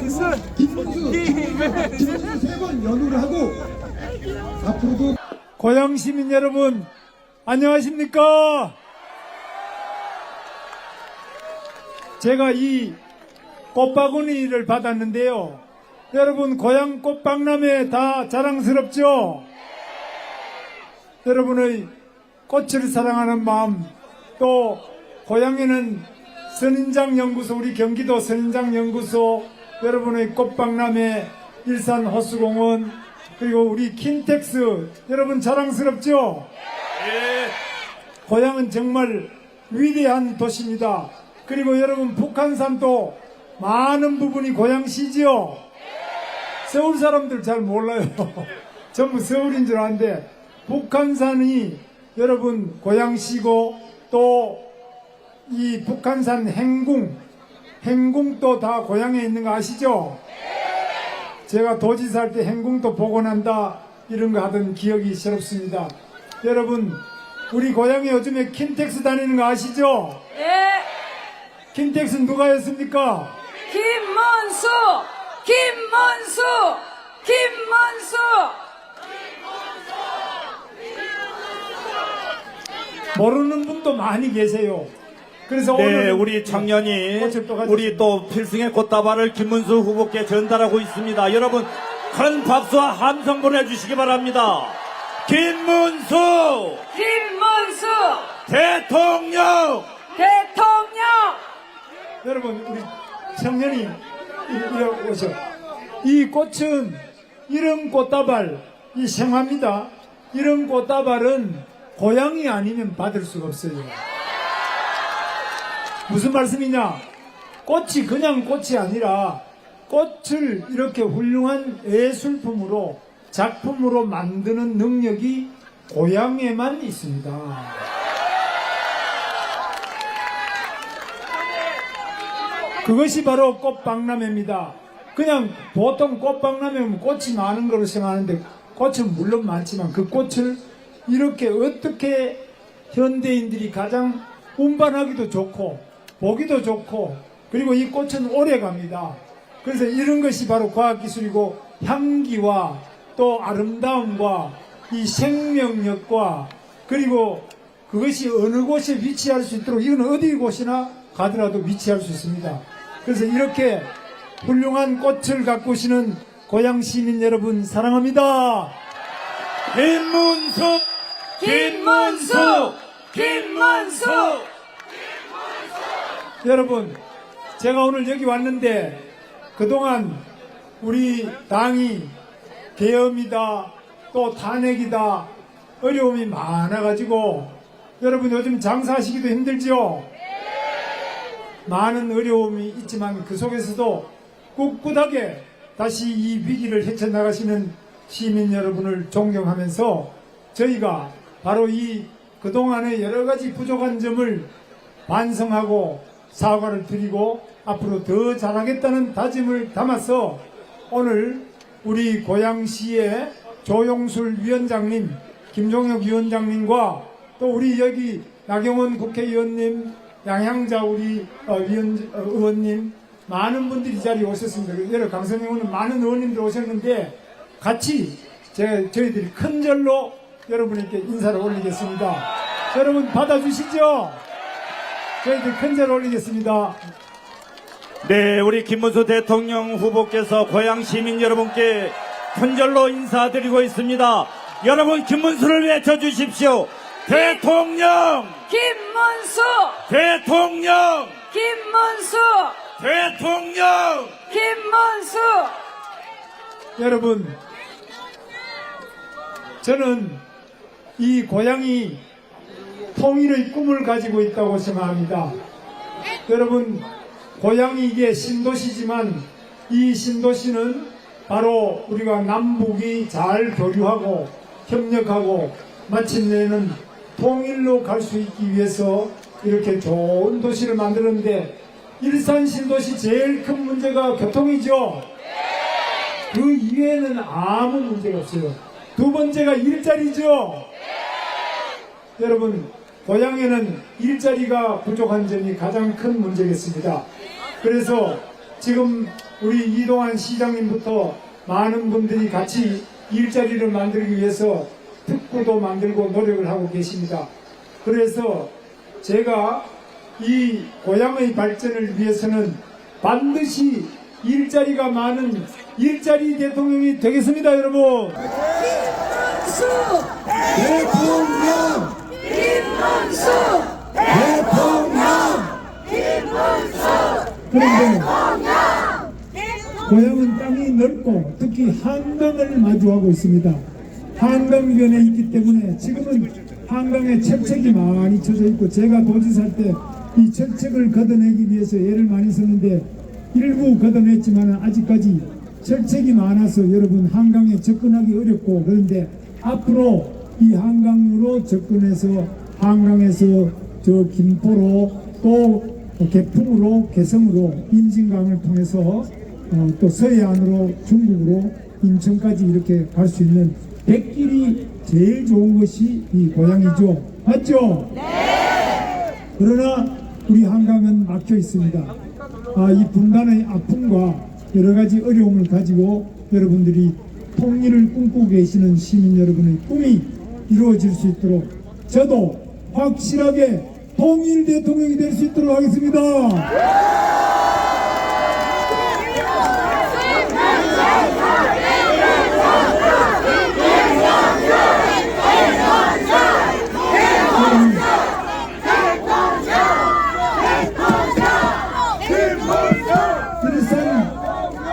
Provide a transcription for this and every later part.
김문수 세 번 연호를 하고 앞으로도 고양 시민 여러분 안녕하십니까? 제가 이 꽃바구니를 받았는데요. 여러분 고양 꽃박람회 다 자랑스럽죠? 여러분의 꽃을 사랑하는 마음, 또 고양이는 선인장연구소, 우리 경기도 선인장연구소, 여러분의 꽃박람회, 일산 호수공원, 그리고 우리 킨텍스, 여러분 자랑스럽죠? 예. 고향은 정말 위대한 도시입니다. 그리고 여러분 북한산도 많은 부분이 고양시지요? 서울 사람들 잘 몰라요. 전부 서울인 줄 아는데 북한산이 여러분 고양시고, 또 이 북한산 행궁도 다 고향에 있는 거 아시죠? 제가 도지사 할 때 행궁도 보고 난다 이런 거 하던 기억이 새롭습니다. 여러분 우리 고향에 요즘에 킨텍스 다니는 거 아시죠? 예, 킨텍스 누가 했습니까? 김문수, 김문수, 김문수. 모르는 분도 많이 계세요. 그래서 네, 오늘 우리 청년이 꽃을 또 가졌습니다. 우리 또 필승의 꽃다발을 김문수 후보께 전달하고 있습니다. 여러분 큰 박수와 함성 보내주시기 바랍니다. 김문수 김문수 대통령. 대통령. 여러분 우리 청년이 이리 오셔. 이 꽃은 이런 꽃다발, 이 생화입니다. 이런 꽃다발은 고향이 아니면 받을 수가 없어요. 무슨 말씀이냐? 꽃이 그냥 꽃이 아니라 꽃을 이렇게 훌륭한 예술품으로, 작품으로 만드는 능력이 고향에만 있습니다. 그것이 바로 꽃박람회입니다. 그냥 보통 꽃박람회면 꽃이 많은 걸로 생각하는데 꽃은 물론 많지만 그 꽃을 이렇게 어떻게 현대인들이 가장 운반하기도 좋고 보기도 좋고, 그리고 이 꽃은 오래 갑니다. 그래서 이런 것이 바로 과학기술이고, 향기와 또 아름다움과 이 생명력과, 그리고 그것이 어느 곳에 위치할 수 있도록, 이건 어디 곳이나 가더라도 위치할 수 있습니다. 그래서 이렇게 훌륭한 꽃을 가꾸시는 고양 시민 여러분 사랑합니다. 김문수 김문수, 김문수. 여러분 제가 오늘 여기 왔는데 그동안 우리 당이 계엄이다, 또 탄핵이다, 어려움이 많아가지고 여러분 요즘 장사하시기도 힘들죠? 많은 어려움이 있지만 그 속에서도 꿋꿋하게 다시 이 위기를 헤쳐나가시는 시민 여러분을 존경하면서 저희가 바로 이 그동안의 여러가지 부족한 점을 반성하고 사과를 드리고 앞으로 더 잘하겠다는 다짐을 담아서 오늘 우리 고양시의 조용술 위원장님, 김종혁 위원장님과 또 우리 여기 나경원 국회의원님, 양향자 우리 의원님, 많은 분들이 이 자리에 오셨습니다. 여러 강선영 의원은 많은 의원님들 오셨는데 같이 저희들이 큰 절로 여러분에게 인사를 올리겠습니다. 여러분 받아주시죠? 저희들 큰 절 올리겠습니다. 네, 우리 김문수 대통령 후보께서 고향 시민 여러분께 큰절로 인사드리고 있습니다. 여러분 김문수를 외쳐주십시오. 대통령! 김문수, 대통령! 김문수, 대통령! 김문수. 여러분 저는 이 고향이 통일의 꿈을 가지고 있다고 생각합니다. 여러분 고향이 이게 신도시지만 이 신도시는 바로 우리가 남북이 잘 교류하고 협력하고 마침내는 통일로 갈 수 있기 위해서 이렇게 좋은 도시를 만들었는데, 일산 신도시 제일 큰 문제가 교통이죠. 그 이외에는 아무 문제가 없어요. 두 번째가 일자리죠. 여러분 고향에는 일자리가 부족한 점이 가장 큰 문제겠습니다. 그래서 지금 우리 이동환 시장님부터 많은 분들이 같이 일자리를 만들기 위해서 특구도 만들고 노력을 하고 계십니다. 그래서 제가 이 고향의 발전을 위해서는 반드시 일자리가 많은 일자리 대통령이 되겠습니다, 여러분. 대통령! 김문수 그런데 고향은 땅이 넓고 특히 한강을 마주하고 있습니다. 한강변에 있기 때문에 지금은 한강에 철책이 많이 쳐져 있고, 제가 도지사 할 때 이 철책을 걷어내기 위해서 애를 많이 썼는데 일부 걷어냈지만 아직까지 철책이 많아서 여러분 한강에 접근하기 어렵고, 그런데 앞으로 이 한강으로 접근해서 한강에서 저 김포로 또 개풍으로 개성으로 임진강을 통해서 또 서해안으로 중국으로 인천까지 이렇게 갈 수 있는 백길이 제일 좋은 것이 이 고향이죠. 맞죠? 네. 그러나 우리 한강은 막혀 있습니다. 이 분단의 아픔과 여러 가지 어려움을 가지고 여러분들이 통일을 꿈꾸고 계시는 시민 여러분의 꿈이 이루어질 수 있도록 저도 확실하게 통일 대통령이 될 수 있도록 하겠습니다.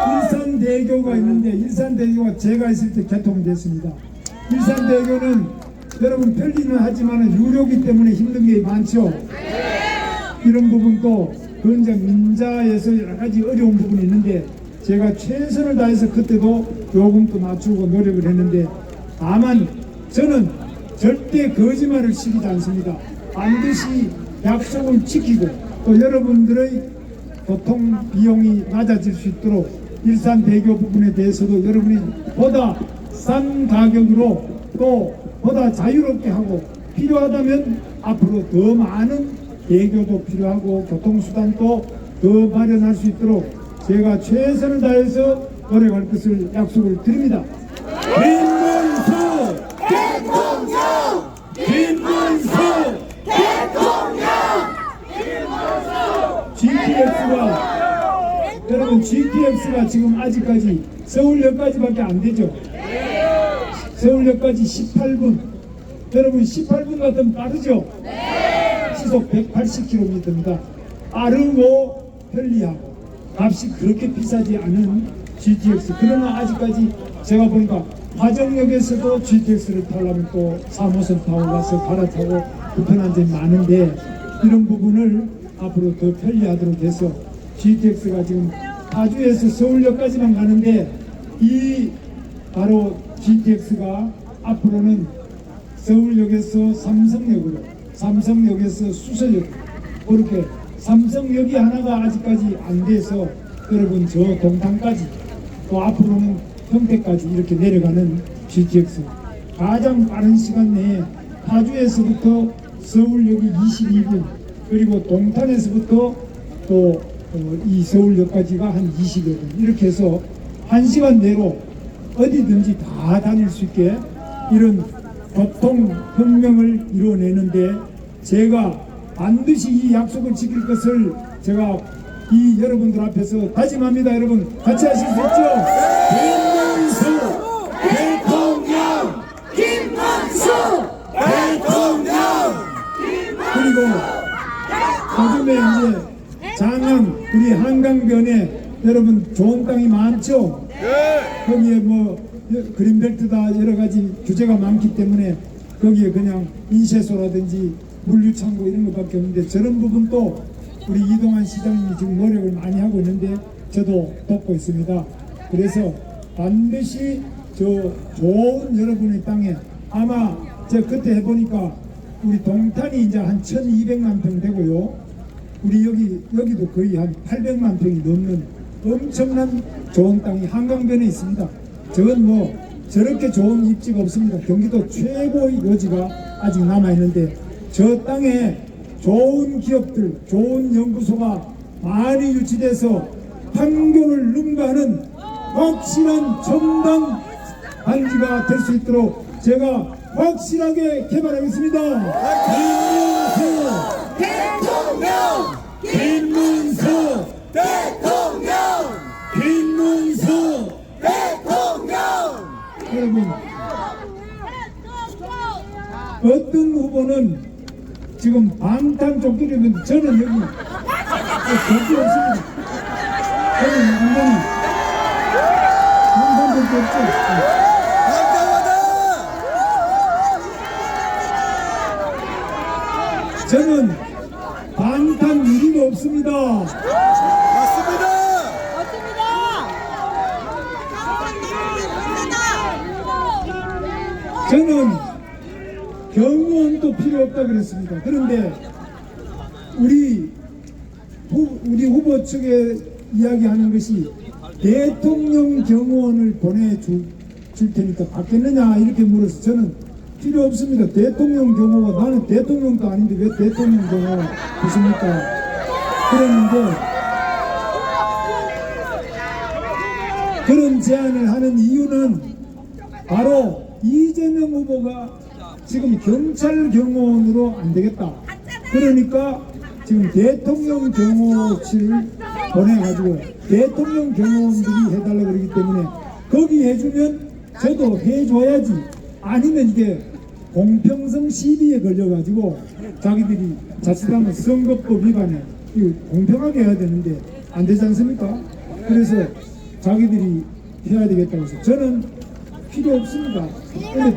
일산대교가 있는데 일산대교가 제가 있을 때 개통됐습니다. 일산대교는 여러분 편리는 하지만 유료기 때문에 힘든 게 많죠. 이런 부분도 그 이제 민자에서 여러 가지 어려운 부분이 있는데 제가 최선을 다해서 그때도 요금도 낮추고 노력을 했는데, 다만 저는 절대 거짓말을 시키지 않습니다. 반드시 약속을 지키고 또 여러분들의 교통 비용이 낮아질 수 있도록 일산대교 부분에 대해서도 여러분이 보다 싼 가격으로 또 보다 자유롭게 하고, 필요하다면 앞으로 더 많은 대교도 필요하고 교통수단도 더 마련할 수 있도록 제가 최선을 다해서 노력할 것을 약속을 드립니다. 김문수 대통령! 김문수 대통령! GTX가 여러분 GTX가 지금 아직까지 서울역까지밖에 안 되죠. 서울역까지 18분. 여러분 18분 같으면 빠르죠? 시속 180km입니다. 빠르고 편리하고 값이 그렇게 비싸지 않은 GTX. 그러나 아직까지 제가 보니까 화정역에서도 GTX를 타려면 또 3호선 타고 가서 갈아타고 불편한 점이 많은데, 이런 부분을 앞으로 더 편리하도록 해서 GTX가 지금 파주에서 서울역까지만 가는데, 이 바로 GTX가 앞으로는 서울역에서 삼성역으로, 삼성역에서 수서역, 그렇게 삼성역이 하나가 아직까지 안 돼서 여러분 저 동탄까지 또 앞으로는 평택까지 이렇게 내려가는 GTX, 가장 빠른 시간 내에 파주에서부터 서울역이 22분, 그리고 동탄에서부터 또 이 서울역까지가 한 20여 분, 이렇게 해서 1시간 내로 어디든지 다 다닐 수 있게 이런 교통혁명을 이루어내는데, 제가 반드시 이 약속을 지킬 것을 제가 이 여러분들 앞에서 다짐합니다. 여러분 같이 하실 수 있죠? 김문수 대통령! 김문수 대통령! 그리고 요즘에 이제 장흥 우리 한강변에 여러분 좋은 땅이 많죠? 거기에 뭐 그린벨트다 여러 가지 규제가 많기 때문에 거기에 그냥 인쇄소라든지 물류창고 이런 것밖에 없는데, 저런 부분도 우리 이동환 시장님이 지금 노력을 많이 하고 있는데 저도 돕고 있습니다. 그래서 반드시 저 좋은 여러분의 땅에, 아마 제가 그때 해보니까 우리 동탄이 이제 한 1200만 평 되고요, 우리 여기도 거의 한 800만 평이 넘는 엄청난 좋은 땅이 한강변에 있습니다. 저건 뭐 저렇게 좋은 입지가 없습니다. 경기도 최고의 요지가 아직 남아있는데, 저 땅에 좋은 기업들, 좋은 연구소가 많이 유치돼서 판교를 능가하는 확실한 정당 단지가 될 수 있도록 제가 확실하게 개발하겠습니다. 대통령! 김문수! 대통령! 김문수! 대통령! 여러분, 어떤 후보는 지금 방탄조끼를 입는데 저는 여기 조끼 없습니다. 저는 완전히 방탄조끼 없죠. 저는 방탄 유리도 없습니다. 맞습니다! 저는 경호원도 필요 없다 그랬습니다. 그런데 우리 후보 측에 이야기하는 것이 대통령 경호원을 보내줄 테니까 받겠느냐 이렇게 물어서 저는 필요 없습니다. 대통령 경호가 나는 대통령도 아닌데 왜 대통령 경호 보십니까? 그랬는데 그런 제안을 하는 이유는 바로 이재명 후보가 지금 경찰 경호원으로 안 되겠다. 그러니까 지금 대통령 경호실을 보내가지고 대통령 경호원들이 해달라 그러기 때문에 거기 해주면 저도 해줘야지. 아니면 이게 공평성 시비에 걸려가지고 자기들이 자칫하면 선거법 위반에 이거 공평하게 해야 되는데 안 되지 않습니까? 그래서 자기들이 해야 되겠다고 해서 저는 필요 없습니다. 근데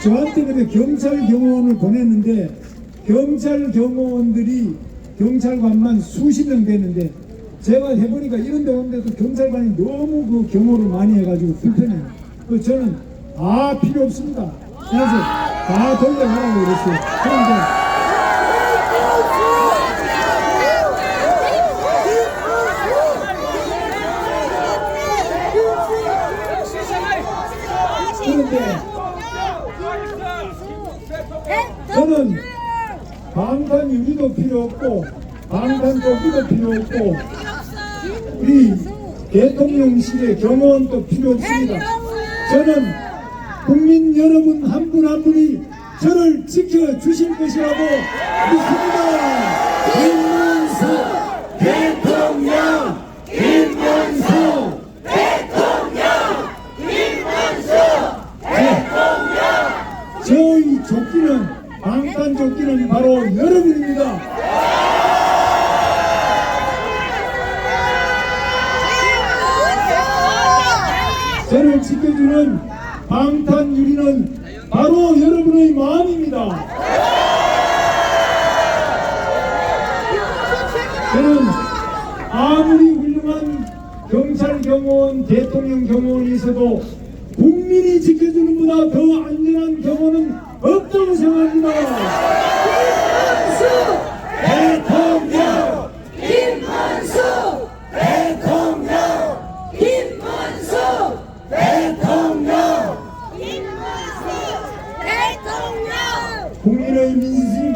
저한테 그래 경찰 경호원을 보냈는데 경찰 경호원들이 경찰관만 수십 명 되는데 제가 해보니까 이런 데 오는데도 경찰관이 너무 그 경호를 많이 해가지고 불편해요. 그 저는 필요 없습니다. 그래서 다 돌려가라고 그랬어요. 그런데 저는 방탄 유리도 필요 없고 방탄 조끼도 필요 없고 우리 대통령실의 경호원도 필요 없습니다. 저는 국민 여러분 한 분 한 분이 저를 지켜주실 것이라고 믿습니다. 김문수! 대통령! 김문수! 대통령! 김문수! 대통령! 저희 조끼는 방탄 조끼는 바로 여러분입니다. 저를 지켜주는 방탄 유리는 바로 여러분의 마음입니다. 저는 아무리 훌륭한 경찰 경호원, 대통령 경호원이 있어도 국민이 지켜주는 보다 더 안전한 경호는 없다고 생각합니다. 대통령! 김문수! 대통령! 김문수! 대통령! 대통령! 국민의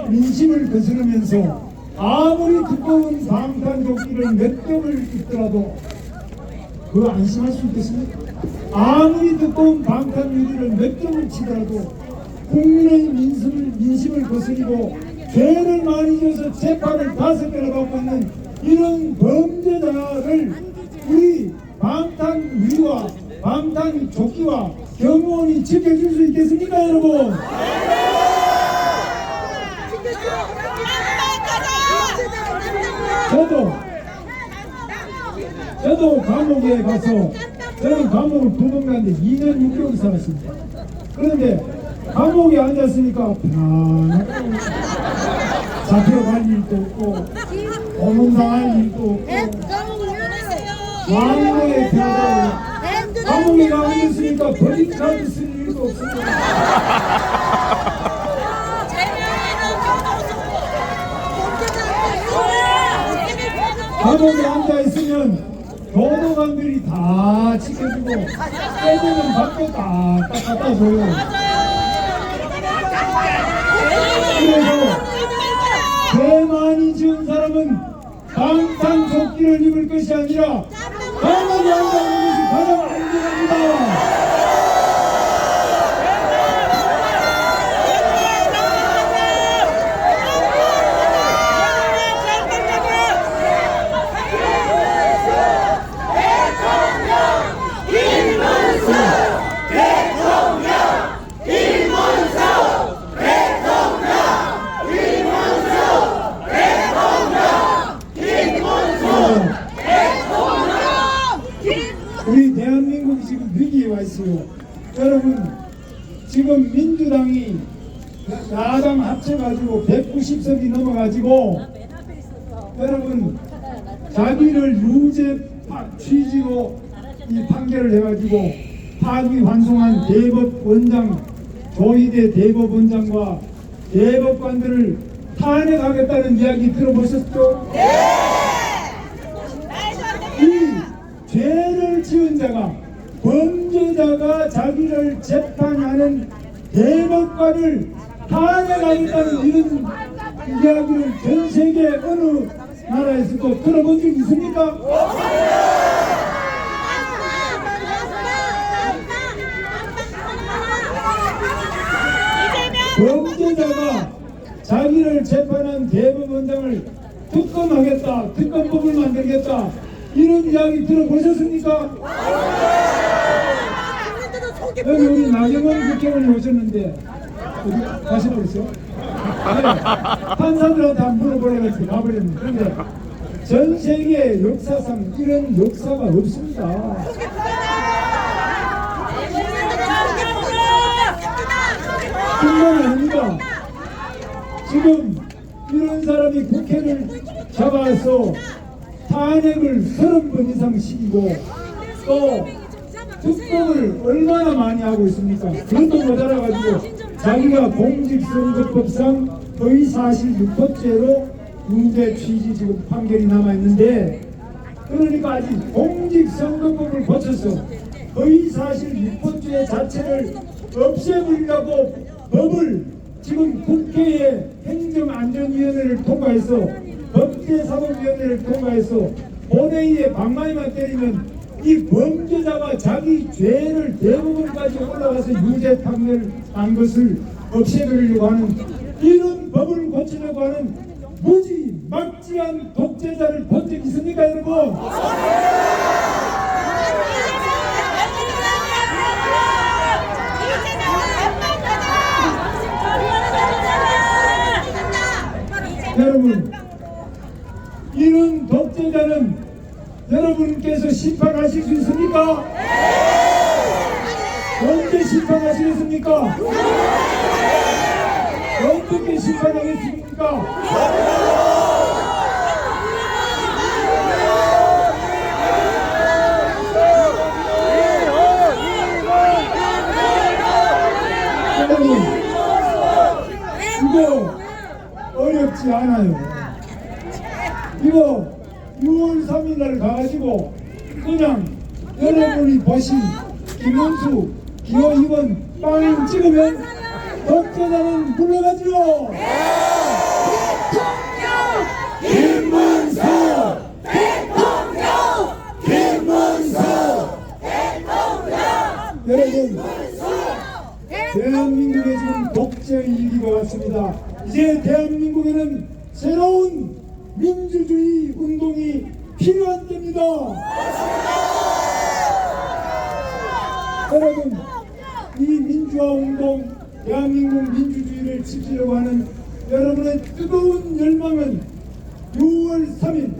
민심을 거스르면서 아무리 두꺼운 방탄조끼를 몇 겹을 입더라도 그거 안심할 수 있겠습니까? 아무리 두꺼운 방탄유리를 몇 겹을 치더라도 국민의 민심을 거스리고 죄를 많이 져서 재판을 5개나 받고 있는 이런 범죄자를 우리 방탄유리와 방탄조끼와 경호원이 지켜줄 수 있겠습니까, 여러분? 저도 감옥에 가서 저는 감옥을 2번 갔는데 2년 6개월 살았습니다. 그런데 감옥에 앉았으니까 편안하고 잡혀갈 일도 없고 고문당할 일도 없고 왕고에 태어나고 감옥에 가 앉았으니까 버리카드 쓸 일도 없습니다. 감옥에 앉아있으면 교도관들이 다 지켜주고 빼주는 밖에 다 갖다 줘요. 그래서 죄 많이 지은 사람은 방탄조끼를 입을 것이 아니라 우리 대한민국이 지금 위기에 와 있어요. 여러분, 지금 민주당이 야당 합쳐가지고 190석이 넘어가지고 여러분 자기를 유죄 취지로 이 판결을 해가지고 파기환송한 대법원장 조희대 대법원장과 대법관들을 탄핵하겠다는 이야기 들어보셨죠? 이 죄를 지은 자가 범죄자가 자기를 재판하는 대법관을 탄핵하겠다는 이런 이야기를 전 세계 어느 나라에서도 들어본 적 있습니까? 범죄자가 자기를 재판한 대법원장을 특검하겠다, 특검법을 만들겠다 이런 이야기 들어보셨습니까? 여기 우리 나경원 국회의원이 오셨는데 어디 가셔버렸어요? 네, 판사들한테 한 물어보려고 가버렸는데 그런데 전 세계 역사상 이런 역사가 없습니다. 뿐만 아닙니다. 지금 이런 사람이 국회를 잡아서 탄핵을 30번 이상 시키고 또 특검을 얼마나 많이 하고 있습니까? 그것도 모자라가지고 자기가 공직선거법상 허위사실 유포죄로 유죄 취지 지금 판결이 남아있는데 그러니까 아직 공직선거법을 고쳐서 허위사실 유포죄 자체를 없애버리려고 법을 지금 국회에 행정안전위원회를 통과해서 법제사법위원회를 통과해서 본회의에 방망이만 때리면 이 범죄자가 자기 죄를 대법원까지 올라가서 유죄 판결한 것을 없애버리려고 하는 이런 법을 고치려고 하는 무지막지한 독재자를 본 적 있습니까 여러분? 여러분, 이런 독재자는 여러분께서 심판하실 수 있습니까? 언제 심판하시겠습니까? 어떻게 심판하겠습니까? 여러분, 이거 어렵지 않아요. 이거 6월 3일 날 가가지고 그냥 여러분이 보신 김문수, 기호이원 빵 찍으면 독재자는 물러가죠. 김문수 대통령 김문수 여러분, 대한민국에 지금 독재의 위기가 왔습니다. 이제 대한민국에는 새로운 민주주의 운동이 필요한 때입니다. 여러분, 이 민주화 운동, 대한민국 민주주의를 지키려고 하는 여러분의 뜨거운 열망은 6월 3일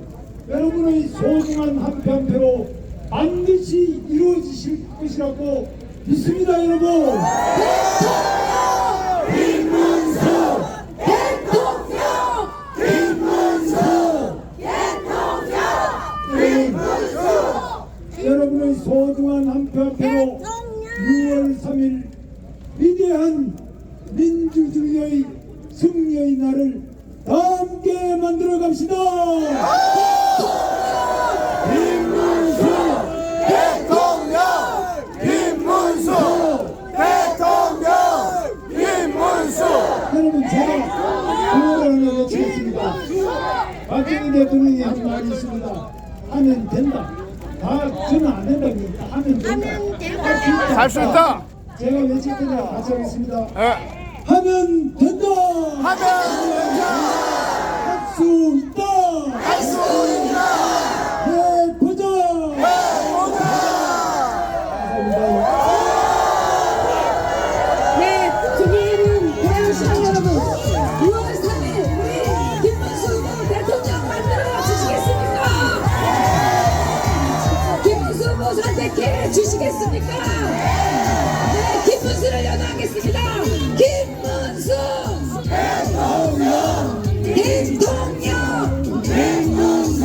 여러분의 소중한 한 표 한 표로 반드시 이루어지실 것이라고 믿습니다, 여러분. 김문수 대통령 김문수 여러분의 소중한 한 표 한 표로 6월 3일 위대한 민주주의의 승리의 날을 다 함께 만들어 갑시다. 김문수 대통령 김문수 대통령 김문수 여러분, 제가 구호를 하나 외치겠습니다. 박정희 대통령이 한 말이 있습니다. 하면 된다. 저는 안 된다고 하면 된다. 할 수 있다. 제가 외칠 테니까 같이 하겠습니다. 예. 하면 된다. 하면 할 수 있다. 할 수 있다. 해보자. 감사합니다. 네, 존경하는 대한민국 여러분, 6월 3일 우리 김문수 후보 대통령 만들어 주시겠습니까? 김문수 후보 선택해 주시겠습니까? 네, 김문수를 연호하겠습니다. 김문수 대통령 김문수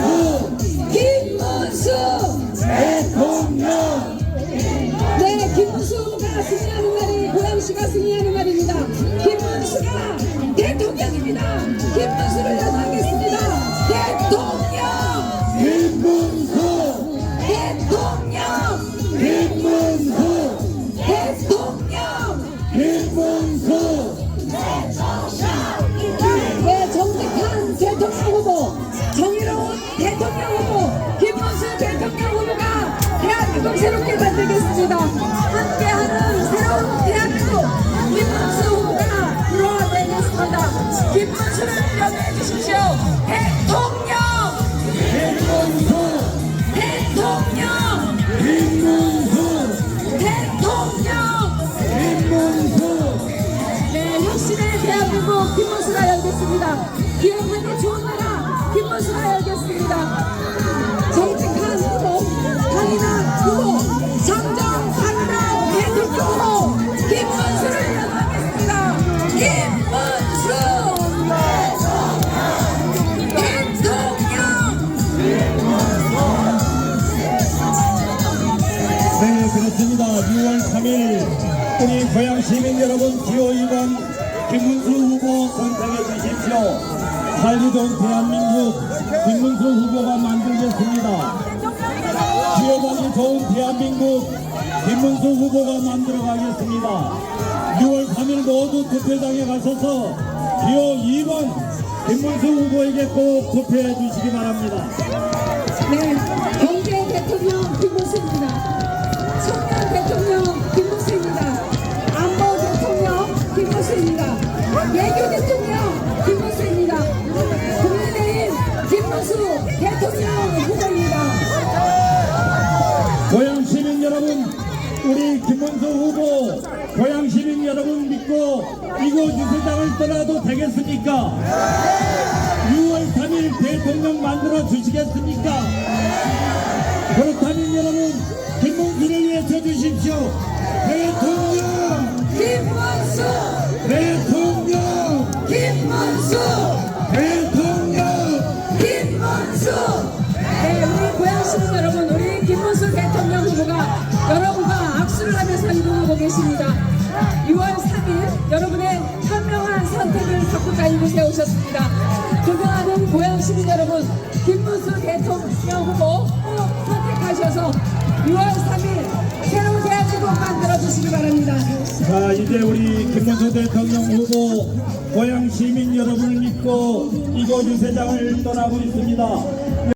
대통령 네, 김문수가 승리하는 날이 고양시가 승리하는 날입니다. 김문수가 대통령입니다. 김문수를 연호하겠습니다. 대통령 김문수 대통령 김문수 대통령 김문수 네, 정직한 대통령 후보, 정의로운 대통령 후보, 김문수 대통령 후보가 대한민국 새롭게 만들겠습니다. 함께하는 새로운 대한민국 김문수 후보가 들어와야겠습니다. 김문수를 연호해 주십시오. 대통령 김문수 대통령 김문수 대통령 김문수 네, 혁신의 대한민국 김문수가 열겠습니다. 기억하기 좋은 나라 김문수가 열겠습니다. 정직한 후보, 강인한 후보, 정정당당 대통령 후보 김문수를 연호하겠습니다. 김문수 대통령 네, 그렇습니다. 6월 3일 우리 고양 시민 여러분 기호 2번 김문수 후보 선택해 주십시오. 살기 좋은 대한민국 김문수 후보가 만들겠습니다. 기업하기 좋은 대한민국 김문수 후보가 만들어 가겠습니다. 6월 3일 모두 투표장에 가셔서 기호 2번 김문수 후보에게 꼭 투표해 주시기 바랍니다. 네, 경제 대통령 김문수입니다. 청년 대통령 김문수입니다. 안보 대통령 김문수입니다. 외교 대통령 김문수입니다. 국민의힘 김문수 대통령 후보입니다. 고양 시민 여러분, 우리 김문수 후보 고양 시민 여러분 믿고 이곳 유세장을 떠나도 되겠습니까? 6월 3일 대통령 만들어 주시겠습니까? 그렇다면 여러분 김문수를 외쳐주십시오. 대통령! 김문수 대통령! 김문수 대통령! 김문수 네, 우리 고양시민 여러분, 우리 김문수 대통령 후보가 여러분과 악수를 하면서 이동하고 계십니다. 6월 3일 여러분의 현명한 선택을 갖고자 이곳에 오셨습니다. 존경하는 고양시민 여러분, 김문수 대통령 후보 꼭 선택하셔서 6월 3일 새로운 대한민국 만들어주시기 바랍니다. 자, 이제 우리 김문수 대통령 후보 고양 시민 여러분을 믿고 이곳 유세장을 떠나고 있습니다.